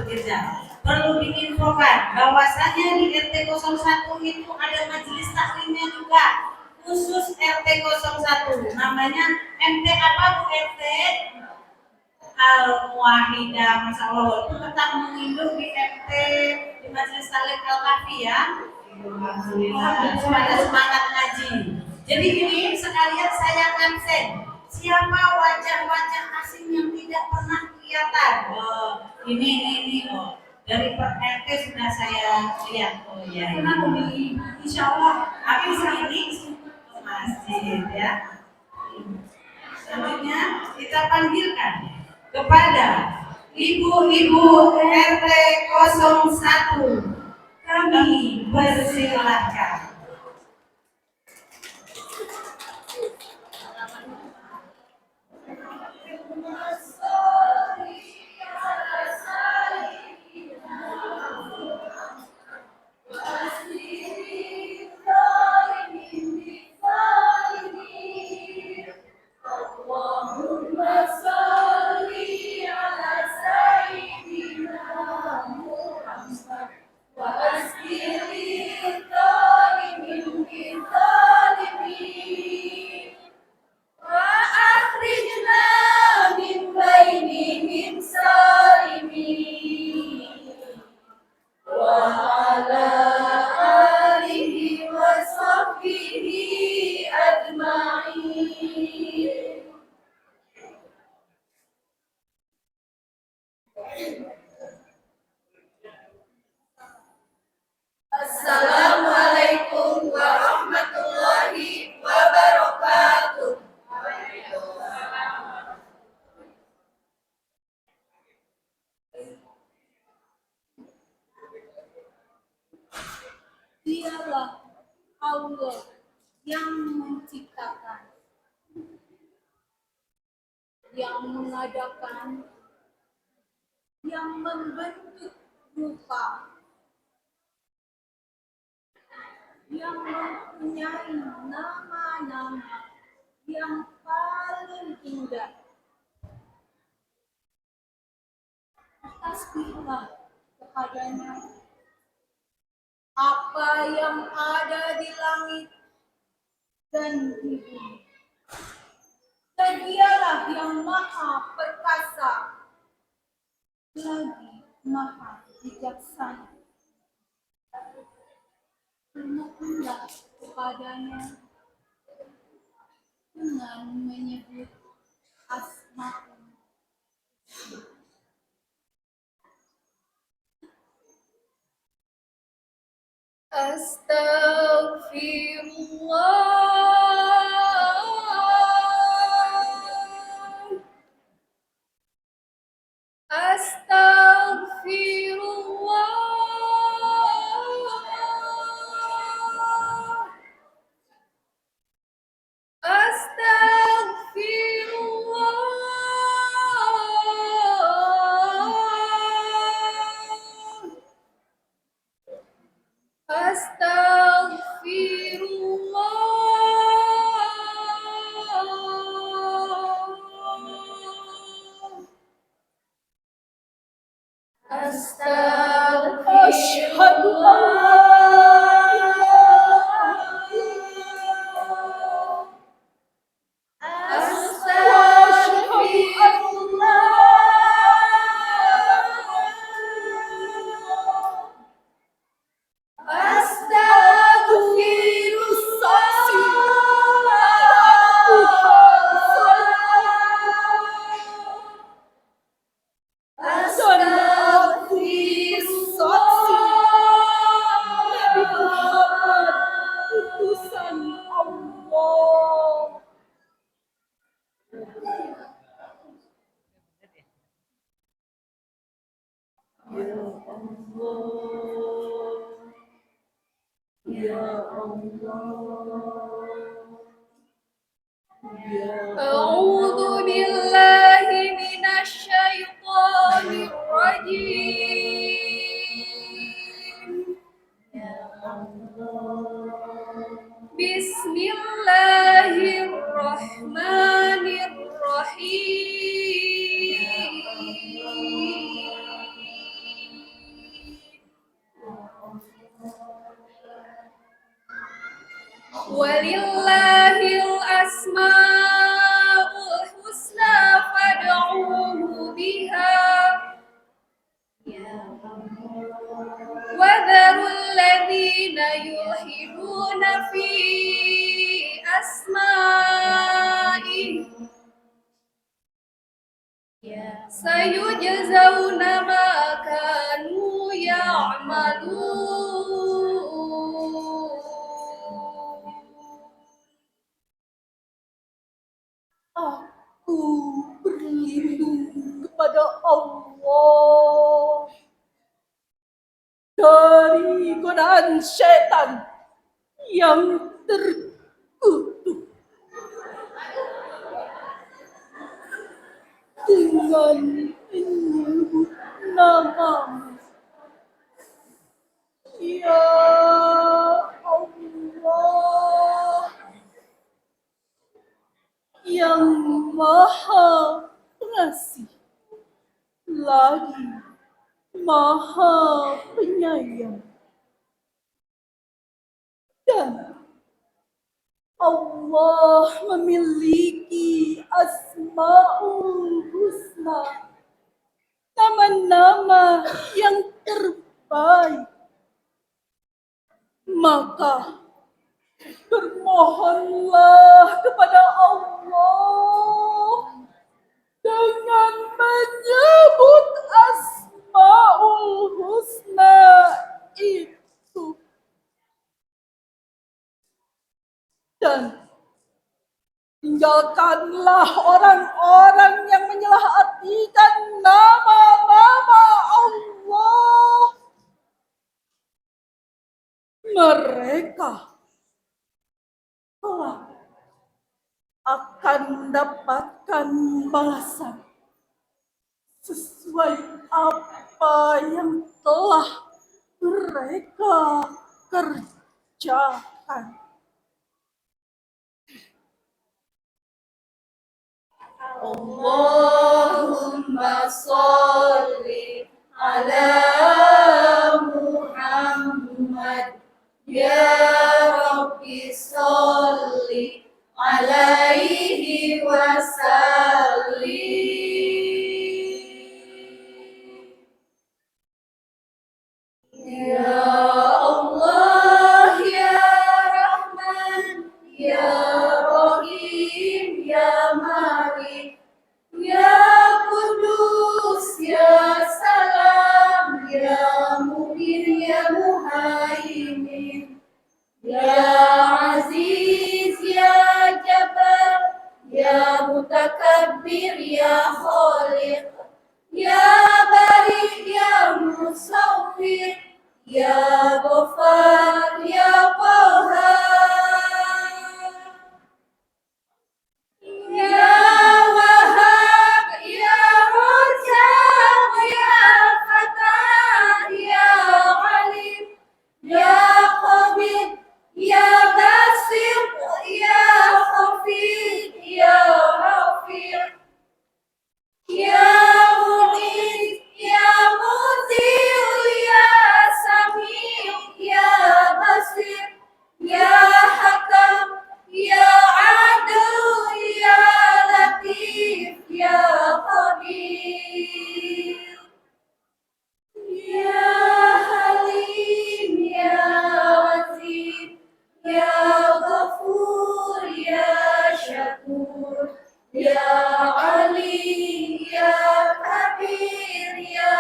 bekerja. Perlu diinfokan bahwasanya di RT 01 itu ada majelis taklimnya juga, khusus RT 01. Namanya MT apa Bu RT? Al-Muwahidah. Masya Allah, itu tetap menginduk di MT di Majelis Taklim Al-Kafi ya. Alhamdulillah, pada semangat ngaji. Jadi ini sekalian saya absen. Siapa wajah-wajah asing yang tidak pernah kelihatan? Oh, ini oh. Dari per RT sudah saya lihat. Oh iya. Insya Allah habis ini ke masjid ya. Selanjutnya kita panggilkan kepada ibu-ibu RT 01. Kami persilahkan. Assalamualaikum warahmatullahi wabarakatuh. Dialah Allah yang menciptakan, yang mengadakan, yang membentuk rupa, yang mempunyai nama-nama yang paling indah. Tasbihlah kepadanya apa yang ada di langit dan di bumi. Dan dialah yang maha perkasa, lagi maha bijaksana. Bermohonlah kepadanya dengan menyebut asma. Astaghfirullah. Astaghfirullah. Asyhadu A'udzu billahi minasyaitonir rajim. Bismillahirrahmanirrahim. walillahil asmaul husna fad'uhu biha وذروا الذين يلحدون في أسمائه سيجزون ما كانوا يعملون. Aku berlindung kepada Allah dari godaan setan yang terkutuk dengan menyebut namamu. Ya Allah yang Maha Pengasih lagi Maha Penyayang, dan Allah memiliki Asmaul Husna, nama-nama yang terbaik. Maka bermohonlah kepada Allah dengan menyebut Asmaul Husna itu, dan tinggalkanlah orang-orang yang menyalahartikan nama-nama Allah. Mereka kelak akan mendapatkan balasan sesuai apa yang telah mereka kerjakan. Allahumma sholli ala Muhammad ya Rabbi sholli alaihi wasallim. Ya Allah ya Rahman ya Rahim ya Malik ya Kudus ya Salam ya Mu'min ya Muhaimin ya Aziz ya Jabbar ya Mutakabbir ya Khaliq ya Bari ya Musawwir ya Ghaffar ya Qahhar ya Wahhab ya Razzaq ya Fattah ya Alim ya Qabid ya Basit ya Khafid ya Rafiq ya Mu'id ya Mutil ya Sami' ya Basir ya Hakam ya Adil ya Latif ya Khabir ya Halim ya Wazir ya Ghafur ya Syakur ya Ali ya Kabir ya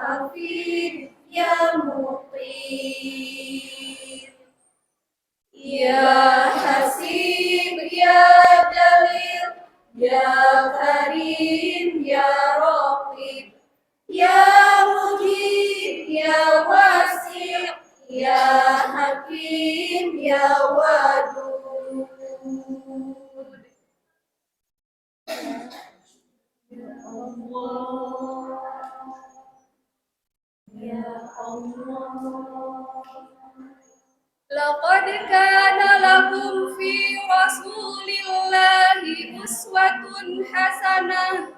Hafid ya Muqit ya Hasib ya Jalil ya Karim ya Raqib ya Mujib ya Wasi' ya Hakim ya Wadud. Ya Allah ya Allah laqad kana lakum fi rasulillahi uswatun hasanah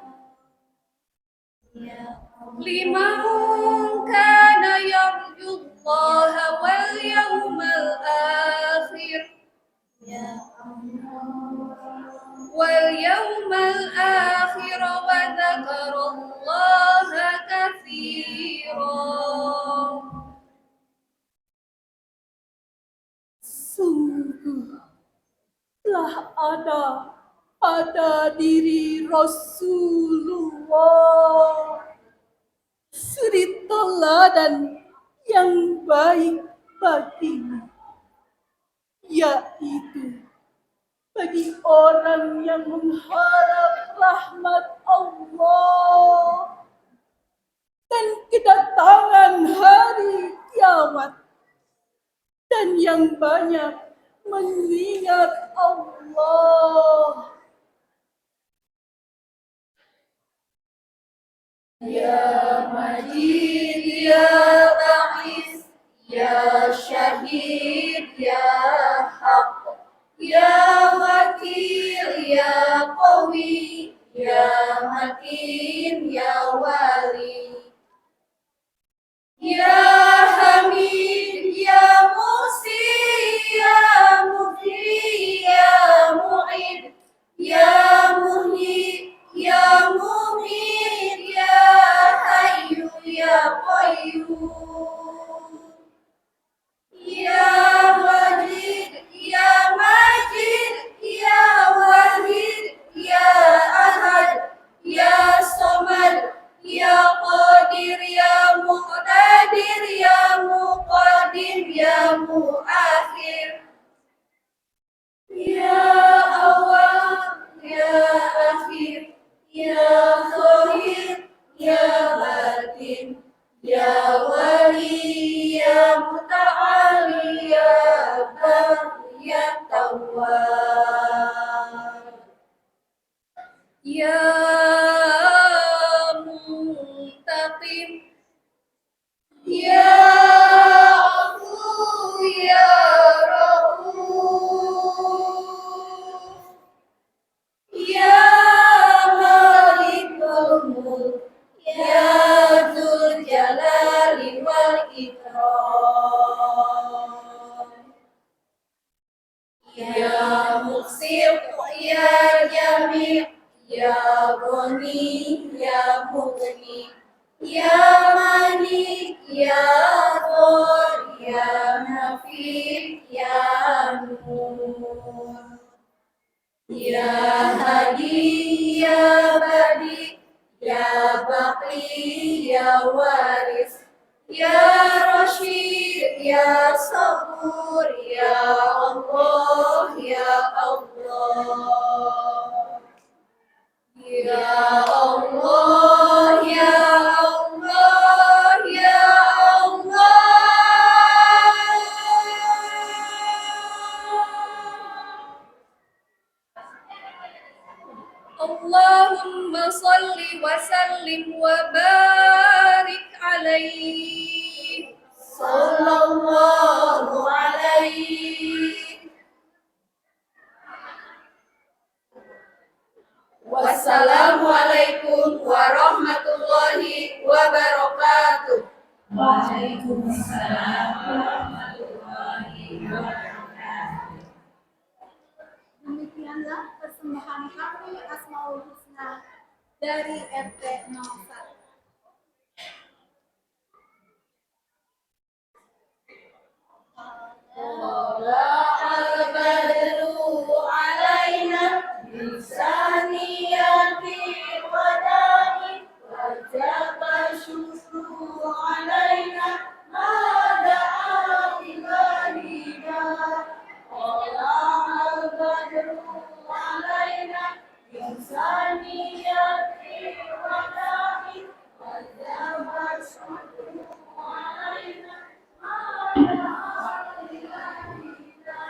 liman kana yarjullaha wal yawmal akhir telah ada pada diri Rasulullah suri teladan yang baik bagimu, yaitu bagi orang yang mengharap rahmat Allah dan kedatangan hari kiamat, dan yang banyak mengingat Allah. Ya Majid, Ya Ba'is, Ya Syahid, Ya Haq, Ya Wakil, Ya Qawi, Ya Matin, Ya Wali, Ya Hamid, Ya Musi, Ya Mudri, Ya Mu'id, Ya Muhyi, Ya Mumit, Ya Hayyu, Ya Qayyum, Ya Wajid, Ya Majid, Ya Wahid, Ya Ahad, Ya Samad, Ya Qadir, Ya Muqtadir, Ya Muqaddim, Ya Muakhir, Ya Awal, Ya Akhir, Ya Zahir, Ya Batin, Ya Wali, Ya Muta'ali, Ya Bar, Ya Tawwab, Ya Muntaqim, Ya Afu, Ya Rauf, Ya Malikul Mulk, Ya Dzul Jalali wal Ikram, Ya Muqsir, Ya Jami', Ya Ghani, Ya Mughni, Ya Malik, Ya Dhur, Ya Nafi, Ya Nur, Ya Hadi, Ya Badi, Ya Baqi, Ya Waris, Ya Rashid, Ya Sabur, Ya Allah, Ya Allah, Ya Allah, Ya Allah, Ya Allah. Allahumma salli wa sallim wa barik alaihi. Sallallahu alaihi. Wassalamualaikum warahmatullahi wabarakatuh. Waalaikumsalam warahmatullahi wabarakatuh. Demikianlah persembahan kami Asmaul Husna dari RT 01. Al-Badru alaina bisaniyati wadai wajaba syukru alaina mada'a ibadina. Al-Badru alaina bisaniyati wadai wajaba syukru alaina mada'a ibadina.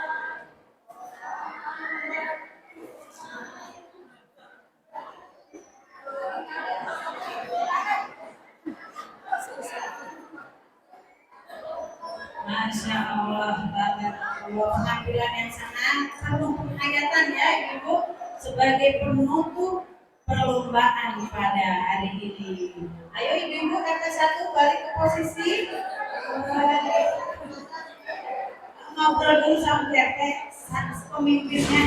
Masya Allah, tabarakallah. Penampilan yang sangat penuh penghayatan ya Ibu, sebagai penutup perlombaan pada hari ini. Ayo Ibu-ibu kata satu balik ke posisi. Ngobrol dulu sama RT pemimpinnya.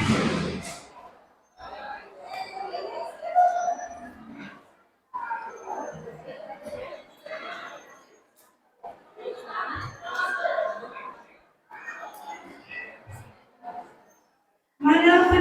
Mana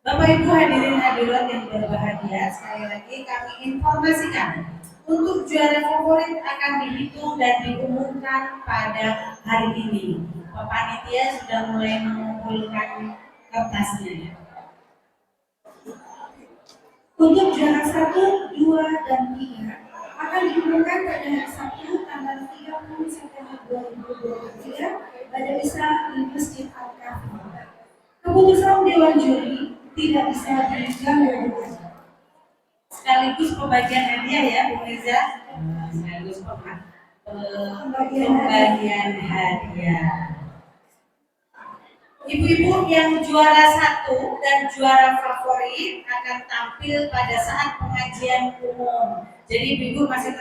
Bapak Ibu hadirin hadirat yang berbahagia, sekali lagi kami informasikan untuk juara favorit akan dihitung dan diumumkan pada hari ini. Pak Panitia sudah mulai mengumpulkan kertasnya. Untuk juara 1, 2, dan 3 akan diumumkan pada hari Sabtu tanggal 30 September 2023 pada misa di Masjid Al-Kafi. Keputusan Dewan Juri tidak bisa diganggu. Sekaligus pembagian hadiah ya Bu Riza. Sekaligus pembagian hadiah. Ibu-ibu yang juara 1 dan juara favorit akan tampil pada saat pengajian umum. Jadi ibu-ibu masih